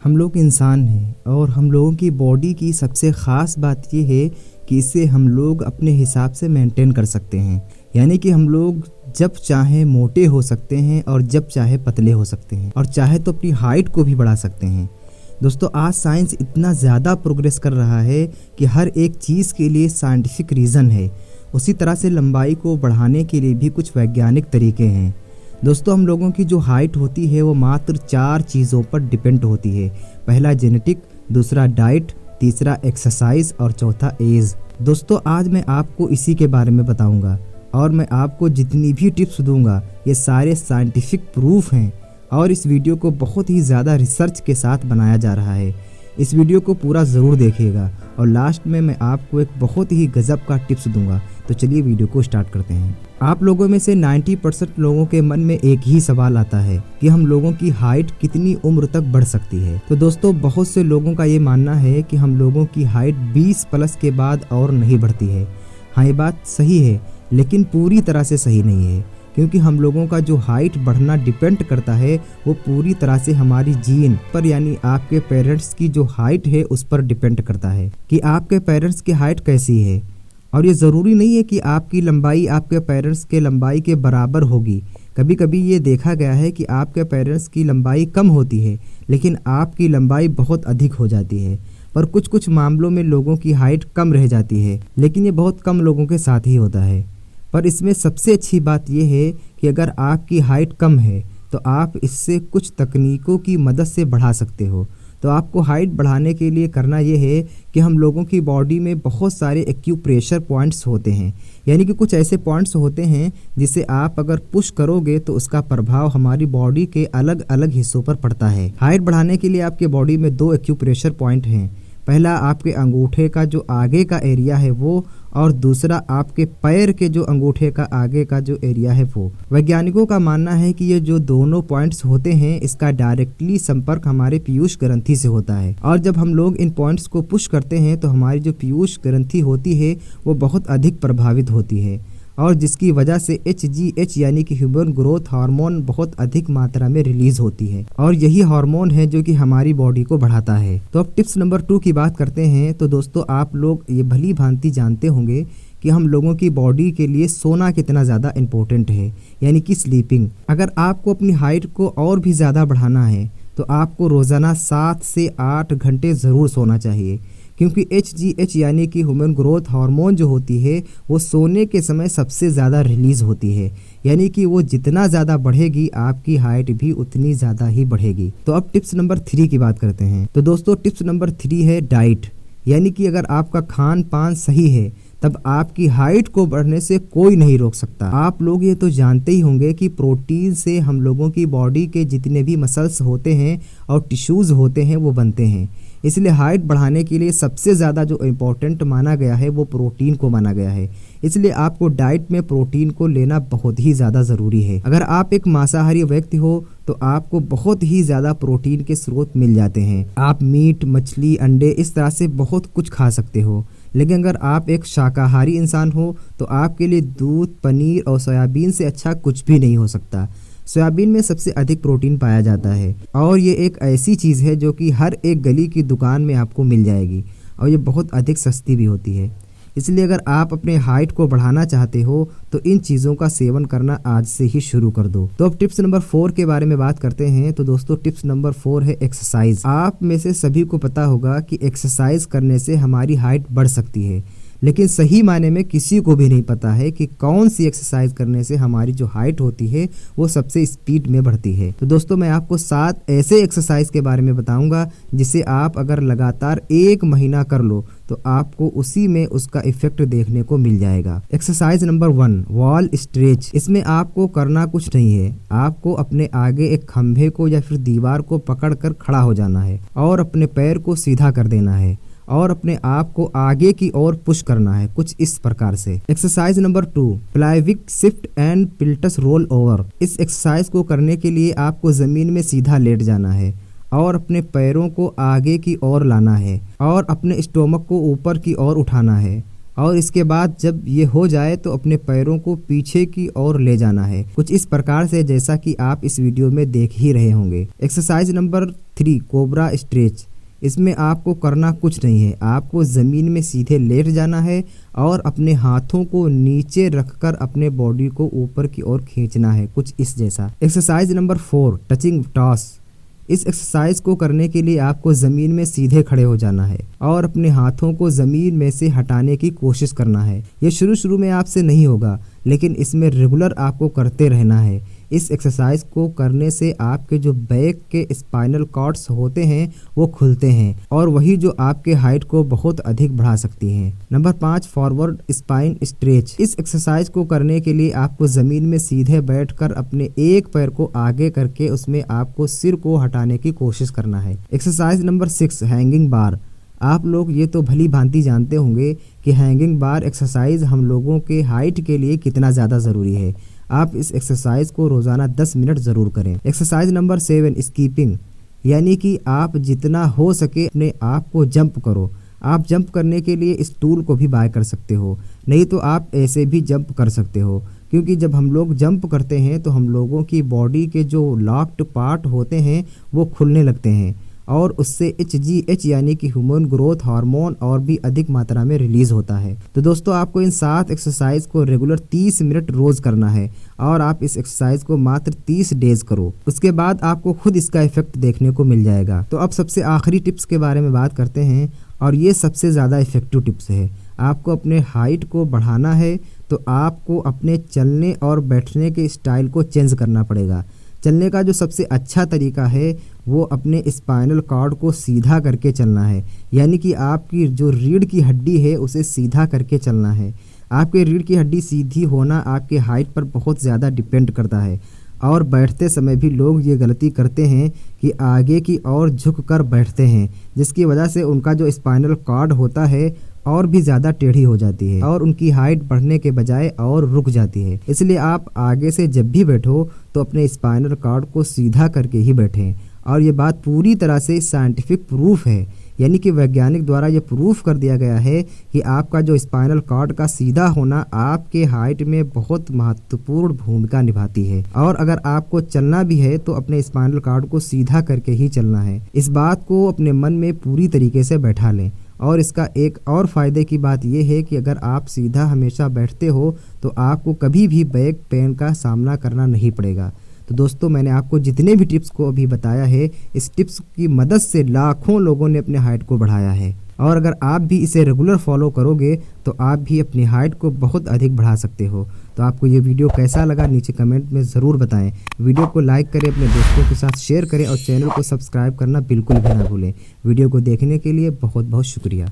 हम लोग इंसान हैं और हम लोगों की बॉडी की सबसे ख़ास बात ये है कि इसे हम लोग अपने हिसाब से मेंटेन कर सकते हैं। यानी कि हम लोग जब चाहे मोटे हो सकते हैं और जब चाहे पतले हो सकते हैं और चाहे तो अपनी हाइट को भी बढ़ा सकते हैं। दोस्तों, आज साइंस इतना ज़्यादा प्रोग्रेस कर रहा है कि हर एक चीज़ के लिए साइंटिफिक रीज़न है। उसी तरह से लंबाई को बढ़ाने के लिए भी कुछ वैज्ञानिक तरीके हैं। दोस्तों, हम लोगों की जो हाइट होती है वो मात्र 4 चीज़ों पर डिपेंड होती है। पहला जेनेटिक, दूसरा डाइट, तीसरा एक्सरसाइज और चौथा एज। दोस्तों, आज मैं आपको इसी के बारे में बताऊंगा और मैं आपको जितनी भी टिप्स दूंगा ये सारे साइंटिफिक प्रूफ हैं और इस वीडियो को बहुत ही ज़्यादा रिसर्च के साथ बनाया जा रहा है। इस वीडियो को पूरा ज़रूर देखिएगा और लास्ट में मैं आपको एक बहुत ही गजब का टिप्स दूंगा। तो चलिए वीडियो को स्टार्ट करते हैं। आप लोगों में से 90% लोगों के मन में एक ही सवाल आता है कि हम लोगों की हाइट कितनी उम्र तक बढ़ सकती है। तो दोस्तों, बहुत से लोगों का ये मानना है कि हम लोगों की हाइट 20 प्लस के बाद और नहीं बढ़ती है। हाँ, ये बात सही है, लेकिन पूरी तरह से सही नहीं है, क्योंकि हम लोगों का जो हाइट बढ़ना डिपेंड करता है वो पूरी तरह से हमारी जीन पर, यानी आपके पेरेंट्स की जो हाइट है उस पर डिपेंड करता है कि आपके पेरेंट्स की हाइट कैसी है। और ये ज़रूरी नहीं है कि आपकी लंबाई आपके पेरेंट्स के लंबाई के बराबर होगी। कभी कभी ये देखा गया है कि आपके पेरेंट्स की लंबाई कम होती है लेकिन आपकी लंबाई बहुत अधिक हो जाती है। पर कुछ मामलों में लोगों की हाइट कम रह जाती है, लेकिन ये बहुत कम लोगों के साथ ही होता है। पर इसमें सबसे अच्छी बात यह है कि अगर आपकी हाइट कम है तो आप इससे कुछ तकनीकों की मदद से बढ़ा सकते हो। तो आपको हाइट बढ़ाने के लिए करना यह है कि हम लोगों की बॉडी में बहुत सारे एक्यूप्रेशर पॉइंट्स होते हैं, यानी कि कुछ ऐसे पॉइंट्स होते हैं जिसे आप अगर पुश करोगे तो उसका प्रभाव हमारी बॉडी के अलग अलग हिस्सों पर पड़ता है। हाइट बढ़ाने के लिए आपके बॉडी में 2 एक्यूप्रेशर पॉइंट हैं। पहला आपके अंगूठे का जो आगे का एरिया है वो, और दूसरा आपके पैर के जो अंगूठे का आगे का जो एरिया है वो। वैज्ञानिकों का मानना है कि ये जो दोनों पॉइंट्स होते हैं इसका डायरेक्टली संपर्क हमारे पीयूष ग्रंथि से होता है, और जब हम लोग इन पॉइंट्स को पुश करते हैं तो हमारी जो पीयूष ग्रंथि होती है वो बहुत अधिक प्रभावित होती है, और जिसकी वजह से HGH यानी कि ह्यूमन ग्रोथ हार्मोन बहुत अधिक मात्रा में रिलीज होती है, और यही हार्मोन है जो कि हमारी बॉडी को बढ़ाता है। तो अब टिप्स नंबर 2 की बात करते हैं। तो दोस्तों, आप लोग ये भली भांति जानते होंगे कि हम लोगों की बॉडी के लिए सोना कितना ज़्यादा इम्पोर्टेंट है, यानी कि स्लीपिंग। अगर आपको अपनी हाइट को और भी ज़्यादा बढ़ाना है तो आपको रोज़ाना 7 से 8 घंटे ज़रूर सोना चाहिए, क्योंकि HGH यानी कि ह्यूमन ग्रोथ हार्मोन जो होती है वो सोने के समय सबसे ज़्यादा रिलीज़ होती है, यानी कि वो जितना ज़्यादा बढ़ेगी आपकी हाइट भी उतनी ज़्यादा ही बढ़ेगी। तो अब टिप्स नंबर 3 की बात करते हैं। तो दोस्तों, टिप्स नंबर 3 है डाइट, यानी कि अगर आपका खान पान सही है तब आपकी हाइट को बढ़ने से कोई नहीं रोक सकता। आप लोग ये तो जानते ही होंगे कि प्रोटीन से हम लोगों की बॉडी के जितने भी मसल्स होते हैं और टिश्यूज़ होते हैं वो बनते हैं। इसलिए हाइट बढ़ाने के लिए सबसे ज़्यादा जो इम्पोर्टेंट माना गया है वो प्रोटीन को माना गया है। इसलिए आपको डाइट में प्रोटीन को लेना बहुत ही ज़्यादा ज़रूरी है। अगर आप एक मांसाहारी व्यक्ति हो तो आपको बहुत ही ज़्यादा प्रोटीन के स्रोत मिल जाते हैं। आप मीट, मछली, अंडे इस तरह से बहुत कुछ खा सकते हो। लेकिन अगर आप एक शाकाहारी इंसान हो तो आपके लिए दूध, पनीर और सोयाबीन से अच्छा कुछ भी नहीं हो सकता। सोयाबीन में सबसे अधिक प्रोटीन पाया जाता है और ये एक ऐसी चीज़ है जो कि हर एक गली की दुकान में आपको मिल जाएगी, और ये बहुत अधिक सस्ती भी होती है। इसलिए अगर आप अपने हाइट को बढ़ाना चाहते हो तो इन चीज़ों का सेवन करना आज से ही शुरू कर दो। तो अब टिप्स नंबर 4 के बारे में बात करते हैं। तो दोस्तों, टिप्स नंबर 4 है एक्सरसाइज। आप में से सभी को पता होगा कि एक्सरसाइज करने से हमारी हाइट बढ़ सकती है, लेकिन सही मायने में किसी को भी नहीं पता है कि कौन सी एक्सरसाइज करने से हमारी जो हाइट होती है वो सबसे स्पीड में बढ़ती है। तो दोस्तों, मैं आपको 7 ऐसे एक्सरसाइज के बारे में बताऊंगा जिसे आप अगर लगातार 1 महीना कर लो तो आपको उसी में उसका इफेक्ट देखने को मिल जाएगा। Exercise number 1, wall stretch. इसमें आपको करना कुछ नहीं है, आपको अपने आगे एक खंभे को या फिर दीवार को पकड़कर खड़ा हो जाना है और अपने पैर को सीधा कर देना है और अपने आप को आगे की ओर पुश करना है, कुछ इस प्रकार से। Exercise number 2, pelvic shift and pilates roll over. इस एक्सरसाइज को करने के लिए आपको जमीन में सीधा लेट जाना है और अपने पैरों को आगे की ओर लाना है और अपने स्टोमक को ऊपर की ओर उठाना है, और इसके बाद जब ये हो जाए तो अपने पैरों को पीछे की ओर ले जाना है, कुछ इस प्रकार से जैसा कि आप इस वीडियो में देख ही रहे होंगे। Exercise number 3 cobra stretch. इसमें आपको करना कुछ नहीं है, आपको ज़मीन में सीधे लेट जाना है और अपने हाथों को नीचे रखकर अपने बॉडी को ऊपर की ओर खींचना है, कुछ इस जैसा। Exercise number 4 touching toss. इस एक्सरसाइज को करने के लिए आपको ज़मीन में सीधे खड़े हो जाना है और अपने हाथों को ज़मीन में से हटाने की कोशिश करना है। ये शुरू में आपसे नहीं होगा, लेकिन इसमें रेगुलर आपको करते रहना है। इस एक्सरसाइज को करने से आपके जो बैक के स्पाइनल कॉर्ड्स होते हैं वो खुलते हैं और वही जो आपके हाइट को बहुत अधिक बढ़ा सकती हैं। Number 5 forward spine stretch. इस एक्सरसाइज को करने के लिए आपको ज़मीन में सीधे बैठकर अपने एक पैर को आगे करके उसमें आपको सिर को हटाने की कोशिश करना है। एक्सरसाइज नंबर 6 हैंगिंग बार। आप लोग ये तो भली भांति जानते होंगे कि हैंगिंग बार एक्सरसाइज हम लोगों के हाइट के लिए कितना ज़्यादा ज़रूरी है। आप इस एक्सरसाइज को रोज़ाना 10 मिनट ज़रूर करें। एक्सरसाइज नंबर 7 स्कीपिंग, यानी कि आप जितना हो सके अपने आप को जंप करो। आप जंप करने के लिए इस टूल को भी बाय कर सकते हो, नहीं तो आप ऐसे भी जंप कर सकते हो, क्योंकि जब हम लोग जंप करते हैं तो हम लोगों की बॉडी के जो लॉक्ड पार्ट होते हैं वो खुलने लगते हैं और उससे HGH यानी कि ह्यूमन ग्रोथ हार्मोन और भी अधिक मात्रा में रिलीज होता है। तो दोस्तों आपको इन 7 एक्सरसाइज को रेगुलर 30 मिनट रोज करना है और आप इस एक्सरसाइज को मात्र 30 डेज करो, उसके बाद आपको खुद इसका इफेक्ट देखने को मिल जाएगा। तो अब सबसे आखिरी टिप्स के बारे में बात करते हैं और ये सबसे ज़्यादा इफेक्टिव टिप्स है। आपको अपने हाइट को बढ़ाना है तो आपको अपने चलने और बैठने के स्टाइल को चेंज करना पड़ेगा। चलने का जो सबसे अच्छा तरीका है वो अपने स्पाइनल कॉर्ड को सीधा करके चलना है, यानी कि आपकी जो रीढ़ की हड्डी है उसे सीधा करके चलना है। आपके रीढ़ की हड्डी सीधी होना आपके हाइट पर बहुत ज़्यादा डिपेंड करता है और बैठते समय भी लोग ये गलती करते हैं कि आगे की ओर झुक कर बैठते हैं, जिसकी वजह से उनका जो स्पाइनल कॉर्ड होता है और भी ज़्यादा टेढ़ी हो जाती है और उनकी हाइट बढ़ने के बजाय और रुक जाती है। इसलिए आप आगे से जब भी बैठो तो अपने स्पाइनल कॉर्ड को सीधा करके ही बैठें और ये बात पूरी तरह से साइंटिफिक प्रूफ है, यानी कि वैज्ञानिक द्वारा ये प्रूफ कर दिया गया है कि आपका जो स्पाइनल कॉर्ड का सीधा होना आपके हाइट में बहुत महत्वपूर्ण भूमिका निभाती है। और अगर आपको चलना भी है तो अपने स्पाइनल कॉर्ड को सीधा करके ही चलना है। इस बात को अपने मन में पूरी तरीके से बैठा लें। और इसका एक और फ़ायदे की बात यह है कि अगर आप सीधा हमेशा बैठते हो तो आपको कभी भी बैक पेन का सामना करना नहीं पड़ेगा। तो दोस्तों मैंने आपको जितने भी टिप्स को अभी बताया है, इस टिप्स की मदद से लाखों लोगों ने अपने हाइट को बढ़ाया है और अगर आप भी इसे रेगुलर फॉलो करोगे तो आप भी अपनी हाइट को बहुत अधिक बढ़ा सकते हो। तो आपको ये वीडियो कैसा लगा नीचे कमेंट में ज़रूर बताएं। वीडियो को लाइक करें, अपने दोस्तों के साथ शेयर करें और चैनल को सब्सक्राइब करना बिल्कुल भी ना भूलें। वीडियो को देखने के लिए बहुत बहुत शुक्रिया।